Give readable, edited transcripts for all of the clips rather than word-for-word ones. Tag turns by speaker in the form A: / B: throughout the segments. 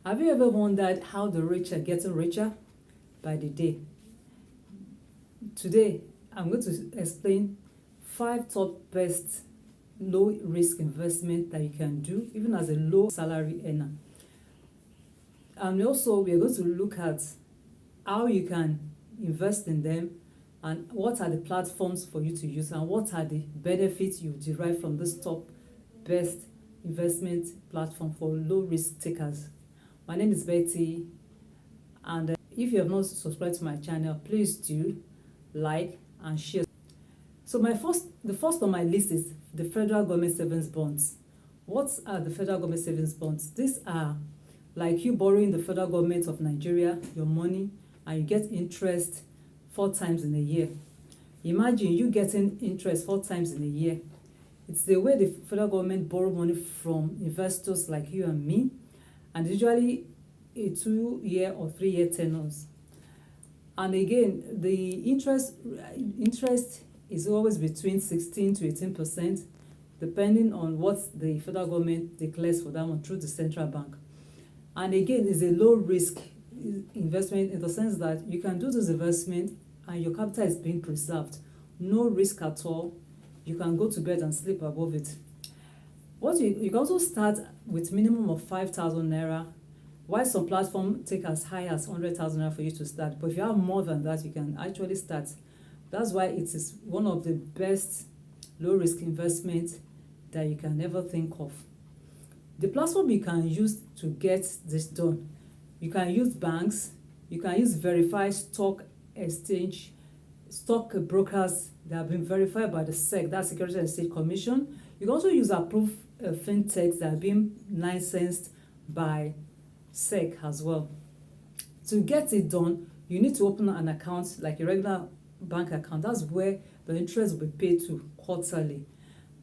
A: Have you ever wondered how the rich are getting richer by the day? Today, I'm going to explain 5 top best low risk investment that you can do even as a low salary earner. And also, we are going to look at how you can invest in them and what are the platforms for you to use and what are the benefits you derive from this top best investment platform for low risk takers. My name is Betty, and if you have not subscribed to my channel, please do like and share. So the first on my list is the federal government savings bonds. What are the federal government savings bonds? These are like you borrowing the federal government of Nigeria your money, and you get interest 4 times in a year. Imagine you getting interest 4 times in a year. It's the way the federal government borrow money from investors like you and me, and usually a 2-year or 3-year tenors. And again, the interest is always between 16 to 18%, depending on what the federal government declares for that one through the central bank. And again, it's a low risk investment in the sense that you can do this investment and your capital is being preserved. No risk at all. You can go to bed and sleep above it. You can also start with minimum of 5,000 naira, while some platforms take as high as 100,000 naira for you to start. But if you have more than that, you can actually start. That's why it is one of the best low risk investments that you can ever think of. The platform you can use to get this done, you can use banks, you can use verified stock exchange, stock brokers that have been verified by the SEC, that's Securities and Exchange Commission. You can also use approved fintechs that have been licensed by SEC as well. To get it done, you need to open an account like a regular bank account. That's where the interest will be paid to quarterly.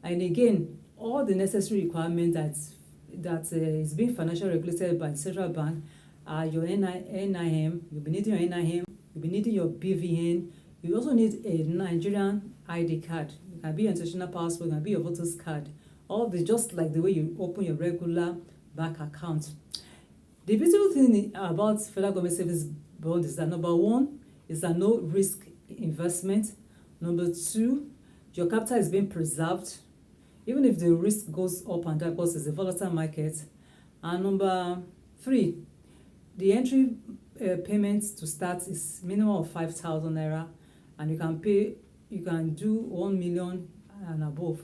A: And again, all the necessary requirements that is being financially regulated by the central bank are your NIM. You'll be needing your NIM. You'll be needing your BVN. You also need a Nigerian ID card. It can be your international passport. It can be your voter's card. All this just like the way you open your regular bank account. The beautiful thing about federal government savings bond is that number one is a no risk investment. Number two, your capital is being preserved, even if the risk goes up and down because it's a volatile market. And number three, the entry payments to start is minimum of 5,000 naira, and you can do 1 million and above.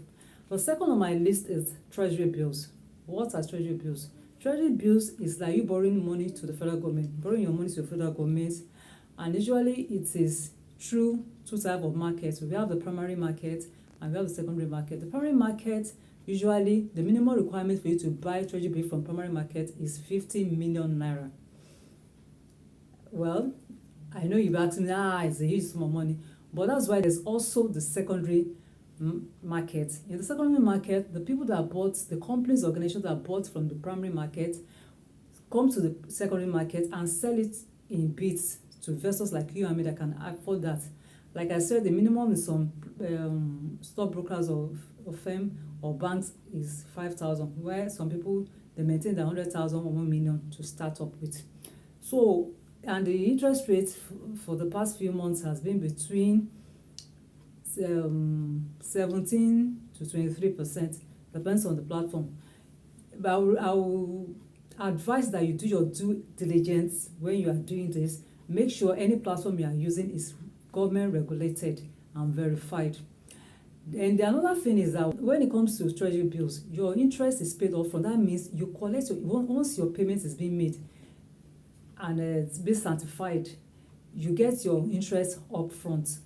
A: The second on my list is treasury bills. What are treasury bills? Treasury bills is like you borrowing money to the federal government, borrowing your money to the federal government, and usually it is through 2 types of markets. We have the primary market and we have the secondary market. The primary market, usually the minimum requirement for you to buy treasury bill from primary market is 50 million naira. Well, I know you'll be asking me, it's a huge sum of money, but that's why there's also the secondary market. In the secondary market, the people that bought, the companies, organizations that bought from the primary market come to the secondary market and sell it in bits to investors like you and me that can afford that. Like I said, the minimum in some stockbrokers or firm or banks is 5,000, where some people they maintain the 100,000 or 1 million to start up with. So, and the interest rate for the past few months has been between 17 to 23%, depends on the platform. But I will advise that you do your due diligence when you are doing this. Make sure any platform you are using is government regulated and verified. And the another thing is that when it comes to treasury bills, your interest is paid off front. That means you collect once your payment is being made and it's been certified, you get your interest up front.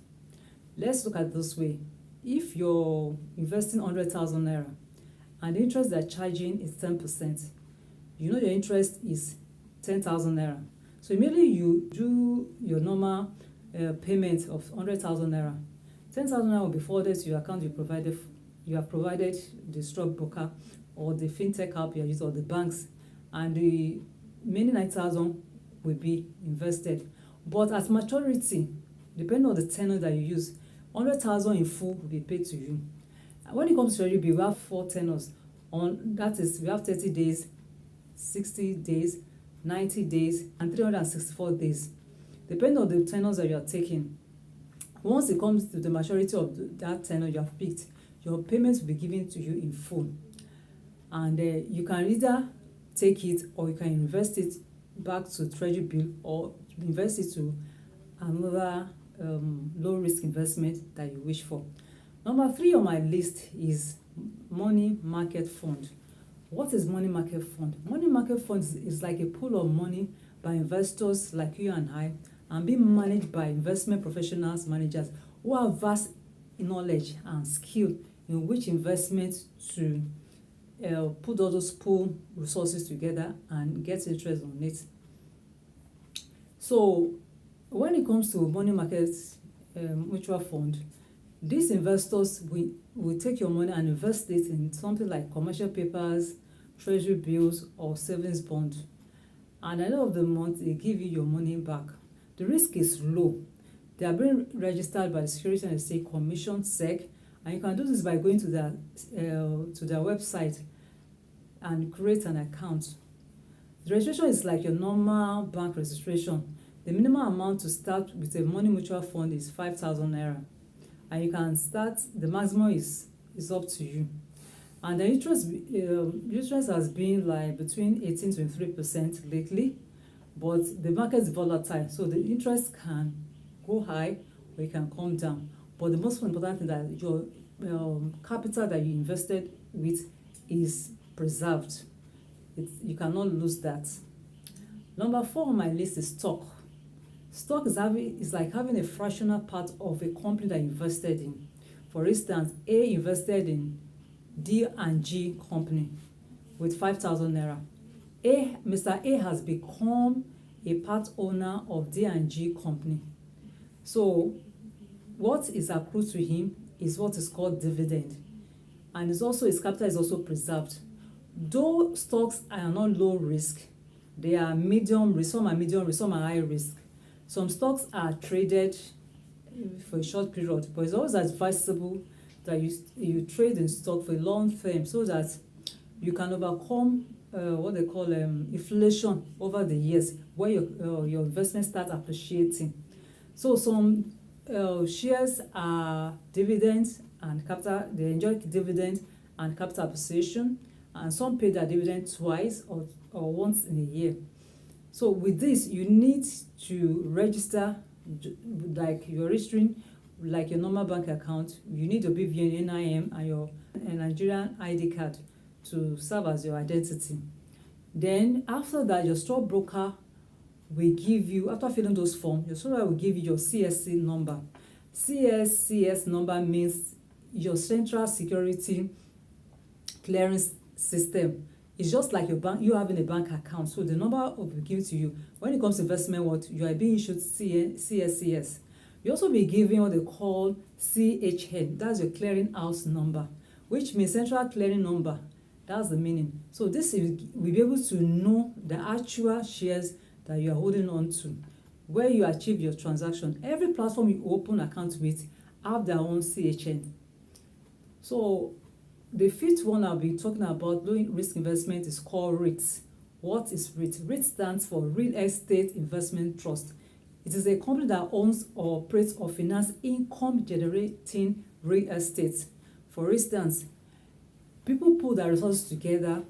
A: Let's look at it this way. If you're investing 100,000 naira and the interest they're charging is 10%, you know your interest is 10,000 naira. So immediately you do your normal payment of 100,000 naira. 10,000 naira will be forwarded to your account you have provided the stockbroker or the fintech app you are using or the banks, and the remaining 9,000 will be invested. But at maturity, depending on the tenor that you use, 100,000 in full will be paid to you. When it comes to treasury bill, we have 4 tenors. That is, we have 30 days, 60 days, 90 days, and 364 days, depending on the tenors that you are taking. Once it comes to the maturity of that tenor you have picked, your payments will be given to you in full. And you can either take it or you can invest it back to treasury bill or invest it to another low risk investment that you wish for. Number 3 on my list is money market fund. What is money market fund? Money market fund is like a pool of money by investors like you and I, and being managed by investment professionals, managers who have vast knowledge and skill in which investment to put all those pool resources together and get interest on it. So when it comes to money market mutual fund, these investors will take your money and invest it in something like commercial papers, treasury bills, or savings bond. And at the end of the month, they give you your money back. The risk is low. They are being registered by the Securities and Exchange Commission (SEC), and you can do this by going to their website and create an account. The registration is like your normal bank registration. The minimum amount to start with a money mutual fund is 5,000 naira, and you can start. The maximum is up to you. And the interest has been like between 18 to 23% lately, but the market is volatile, so the interest can go high or it can come down. But the most important thing that your capital that you invested with is preserved. You cannot lose that. Number 4 on my list is stock. Stock is like having a fractional part of a company that you invested in. For instance, A invested in D&G company with 5,000 naira. Mr. A has become a part owner of D&G company. So what is accrued to him is what is called dividend, and his capital is also preserved. Though stocks are not low risk, they are medium risk. Some are medium risk, some are high risk. Some stocks are traded for a short period, but it's always advisable that you trade in stock for a long term so that you can overcome what they call inflation over the years, where your investment starts appreciating. So some shares are dividends and capital. They enjoy dividend and capital appreciation, and some pay their dividend twice or once in a year. So with this, you need to register like you're registering like your normal bank account. You need your BVN, NIM, and your Nigerian ID card to serve as your identity. Then after that, your stockbroker will give you, after filling those forms, your stockbroker will give you your CSC number. CSCS number means your Central Security Clearance System. It's just like your bank, you having a bank account. So the number will be given to you. When it comes to investment, you are being issued CSCS. You also be given what they call CHN. That's your clearing house number, which means Central Clearing Number. That's the meaning. So this will be able to know the actual shares that you are holding on to, where you achieve your transaction. Every platform you open account with have their own CHN. So the 5th one I'll be talking about low risk investment is called REITs. What is REIT? REIT stands for Real Estate Investment Trust. It is a company that owns or operates or finances income generating real estate. For instance, people put their resources together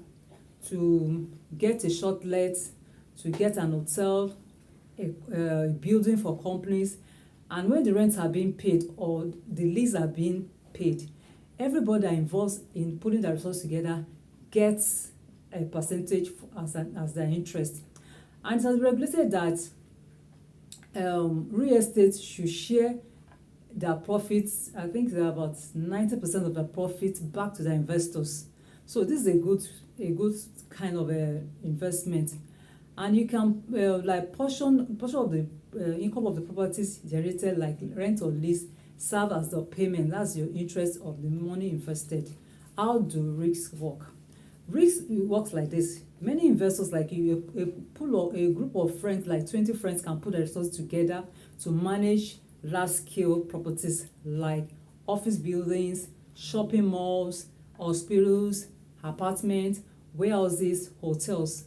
A: to get a short let, to get an hotel, a building for companies, and when the rents are being paid or the lease are being paid, everybody that involves in putting their resources together gets a percentage as their interest. And it has been regulated that real estate should share their profits. I think they're about 90% of their profits back to their investors. So this is a good kind of investment, and you can like portion of the income of the properties generated, like rent or lease, serve as the payment. That's your interest of the money invested. How do risks work? Risk works like this. Many investors like you, a group of friends, like 20 friends, can put their resources together to manage large-scale properties like office buildings, shopping malls, hospitals, apartments, warehouses, hotels.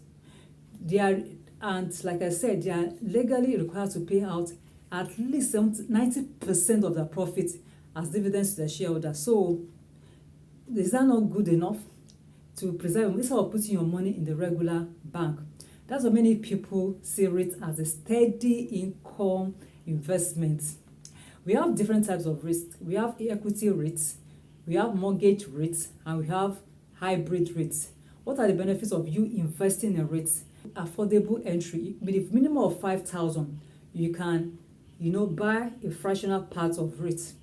A: And like I said, they are legally required to pay out at least 90% of their profit as dividends to their shareholders. So is that not good enough to preserve instead of putting your money in the regular bank? That's why many people see it as a steady income investment. We have different types of risk. We have equity rates, we have mortgage rates, and we have hybrid rates. What are the benefits of you investing in rates? Affordable entry. With a minimum of 5,000, you can, buy a fractional part of rates.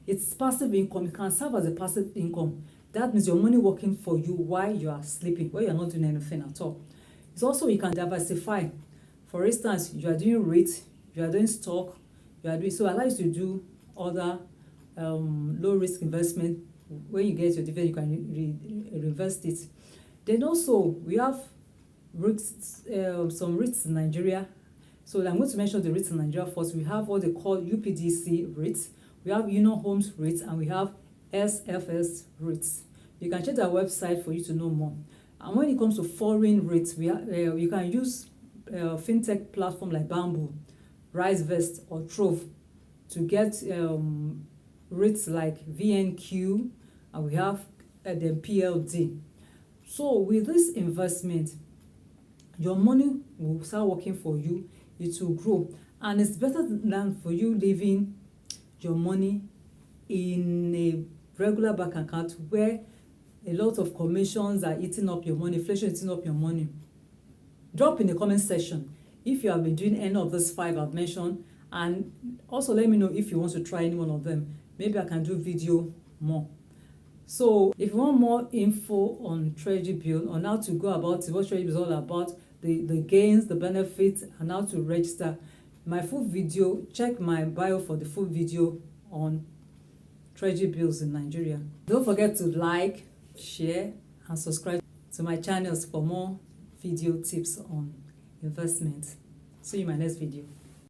A: It's passive income. It can serve as a passive income. That means your money working for you while you are sleeping, while you're not doing anything at all. It's also, you can diversify. For instance, you are doing rates, you are doing stock, you are doing, so allow you to do other low risk investment. When you get your dividend, you can reinvest it. Then also we have REITs, some REITs in Nigeria. So I'm going to mention the REITs in Nigeria first. We have what they call UPDC REITs, we have Union Homes REITs, and we have SFS REITs. You can check our website for you to know more. And when it comes to foreign REITs, you can use fintech platform like Bamboo, RiseVest, or Trove to get REITs like VNQ, and we have the PLD. So with this investment, your money will start working for you. It will grow, and it's better than for you leaving your money in a regular bank account where a lot of commissions are eating up your money, inflation is eating up your money. Drop in the comment section if you have been doing any of these 5 I've mentioned, and also let me know if you want to try any one of them. Maybe I can do video more. So if you want more info on Treasury bill, on how to go about it, what Treasury bill is all about, the gains, the benefits, and how to register, my full video, check my bio for the full video on Treasury bills in Nigeria. Don't forget to like, share, and subscribe to my channels for more video tips on investment. See you in my next video.